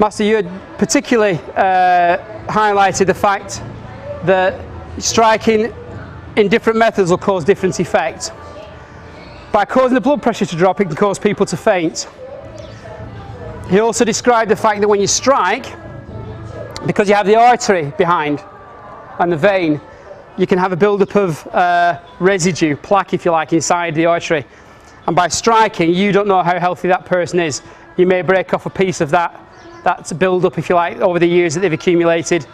Master, you had particularly highlighted the fact that striking in different methods will cause different effects. By causing the blood pressure to drop, it can cause people to faint. He also described the fact that when you strike, because you have the artery behind and the vein, you can have a build-up of residue, plaque if you like, inside the artery. And by striking, you don't know how healthy that person is. You may break off a piece of that build-up, if you like, over the years that they've accumulated,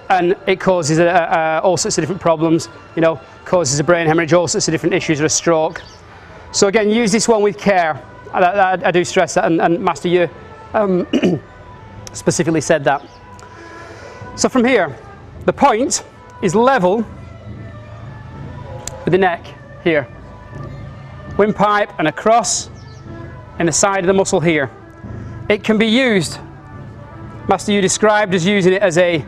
and it causes all sorts of different problems, you know, causes a brain hemorrhage, all sorts of different issues, or a stroke. So again, use this one with care. I do stress that, and Master, you specifically said that. So from here, the point is level with the neck here. Windpipe and across in the side of the muscle here. It can be used, Master, you described as using it as a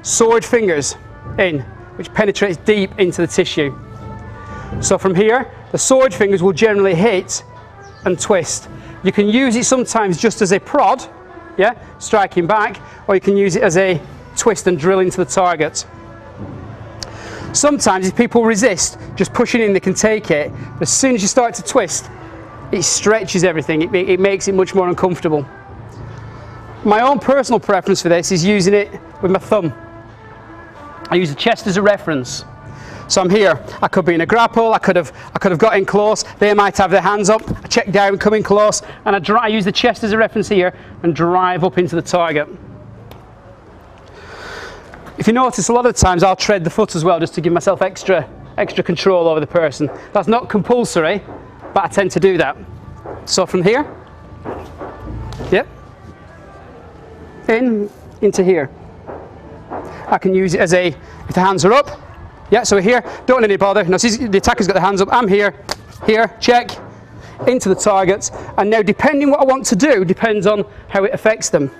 sword fingers in, which penetrates deep into the tissue. So from here, the sword fingers will generally hit and twist. You can use it sometimes just as a prod, yeah, striking back, or you can use it as a twist and drill into the target. Sometimes if people resist just pushing in, they can take it. But as soon as you start to twist, it stretches everything. It makes it much more uncomfortable. My own personal preference for this is using it with my thumb. I use the chest as a reference. So I'm here, I could be in a grapple, I could have got in close, they might have their hands up, I check down, come in close, and I use the chest as a reference here and drive up into the target. If you notice, a lot of the times I'll tread the foot as well, just to give myself extra control over the person. That's not compulsory, but I tend to do that. So from here, yep, into here. I can use it as a, if the hands are up, yeah, so we're here, don't want any bother. Now see, the attacker's got the hands up, I'm here, check, into the target. And now depending what I want to do, depends on how it affects them.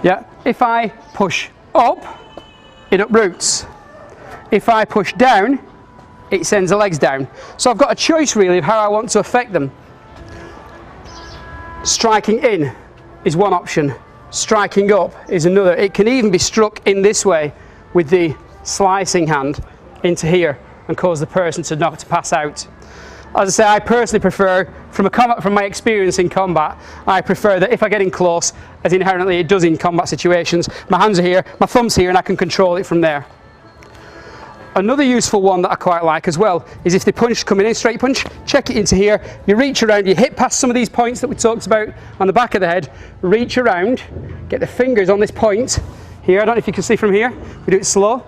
Yeah, if I push up, it uproots. If I push down, it sends the legs down. So I've got a choice really of how I want to affect them. Striking in is one option. Striking up is another. It can even be struck in this way with the slicing hand into here and cause the person to pass out. As I say, I personally prefer, from my experience in combat, I prefer that if I get in close, as inherently it does in combat situations, my hands are here, my thumb's here, and I can control it from there. Another useful one that I quite like as well is if the punch coming in, straight punch, check it into here, you reach around, you hit past some of these points that we talked about on the back of the head, reach around, get the fingers on this point here, I don't know if you can see from here, we do it slow,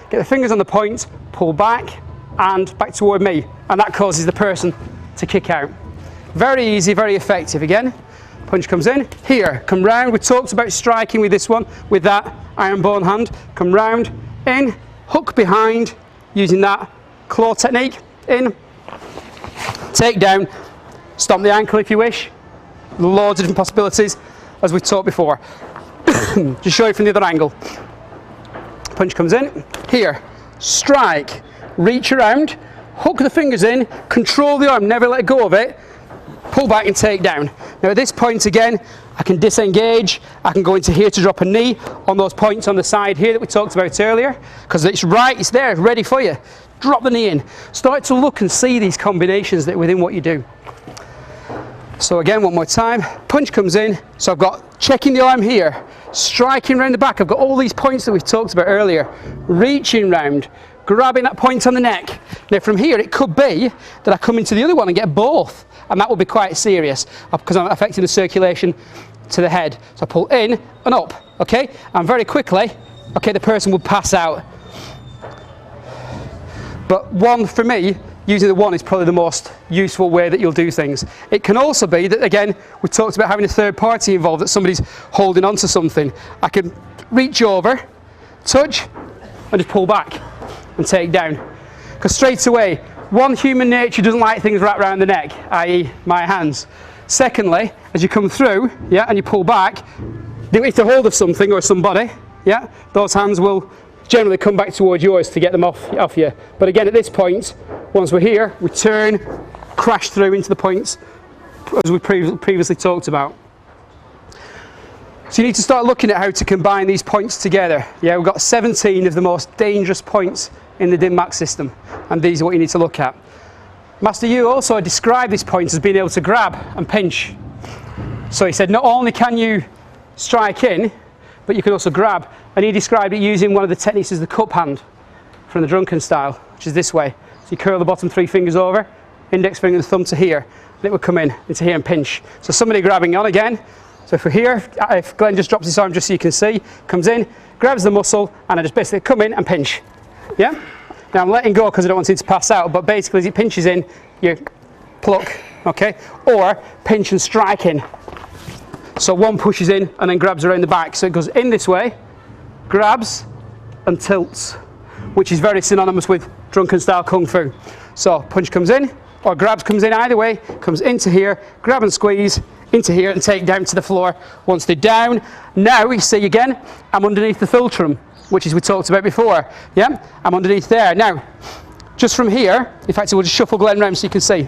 get the fingers on the point, pull back and back toward me, and that causes the person to kick out. Very easy, very effective. Again, punch comes in, here, come round, we talked about striking with this one, with that iron bone hand, come round, in, hook behind, using that claw technique, in, take down, stomp the ankle if you wish, loads of different possibilities, as we talked before. Just show you from the other angle. Punch comes in, here, strike, reach around, hook the fingers in, control the arm, never let go of it, pull back and take down. Now at this point again, I can disengage, I can go into here to drop a knee on those points on the side here that we talked about earlier, because it's right, it's there, ready for you. Drop the knee in. Start to look and see these combinations that within what you do. So again, one more time, punch comes in, so I've got checking the arm here, striking around the back, I've got all these points that we've talked about earlier, reaching round, grabbing that point on the neck. Now from here it could be that I come into the other one and get both, and that would be quite serious because I'm affecting the circulation to the head. So I pull in and up, okay, and very quickly, okay, the person will pass out. But one, for me, using the one is probably the most useful way that you'll do things. It can also be that, again, we talked about having a third party involved, that somebody's holding on to something. I can reach over, touch, and just pull back and take down. Because straight away, one, human nature doesn't like things wrapped around the neck, i.e. my hands. Secondly, as you come through, yeah, and you pull back, you get a hold of something or somebody, yeah, those hands will generally come back towards yours to get them off you. But again, at this point, once we're here, we turn, crash through into the points as we previously talked about. So you need to start looking at how to combine these points together. Yeah, we've got 17 of the most dangerous points in the Dim Mak system, and these are what you need to look at. Master Yu also described this point as being able to grab and pinch. So he said not only can you strike in, but you can also grab, and he described it using one of the techniques as the cup hand from the drunken style, which is this way. So you curl the bottom 3 fingers over, index finger and thumb to here, and it would come in into here and pinch. So somebody grabbing on again. So if we're here, if Glenn just drops his arm just so you can see, comes in, grabs the muscle, and I just basically come in and pinch. Yeah? Now I'm letting go because I don't want him to pass out, but basically as he pinches in, you pluck, okay? Or pinch and strike in. So one pushes in and then grabs around the back. So it goes in this way, grabs and tilts, which is very synonymous with drunken style kung fu. So punch comes in, or grabs comes in, either way, comes into here, grab and squeeze, into here and take down to the floor. Once they're down, now you see again, I'm underneath the fulcrum, which is we talked about before. Yeah, I'm underneath there. Now, just from here, in fact, we'll just shuffle Glenn round so you can see.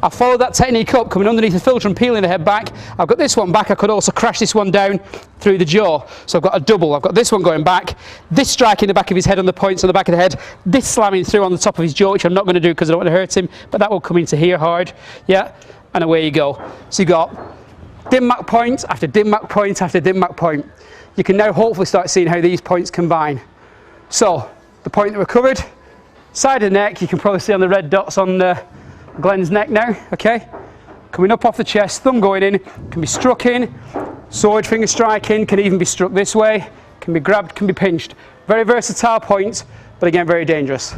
I'll follow that technique up, coming underneath the fulcrum, peeling the head back. I've got this one back. I could also crash this one down through the jaw. So I've got a double. I've got this one going back, this striking the back of his head on the points on the back of the head, this slamming through on the top of his jaw, which I'm not going to do because I don't want to hurt him, but that will come into here hard. Yeah, and away you go. So you've got Dim Mak point after Dim Mak point after Dim Mak point. You can now hopefully start seeing how these points combine. So the point that we covered, side of the neck, you can probably see on the red dots on Glenn's neck now, okay? Coming up off the chest, thumb going in, can be struck in, sword finger striking, can even be struck this way, can be grabbed, can be pinched. Very versatile point, but again very dangerous.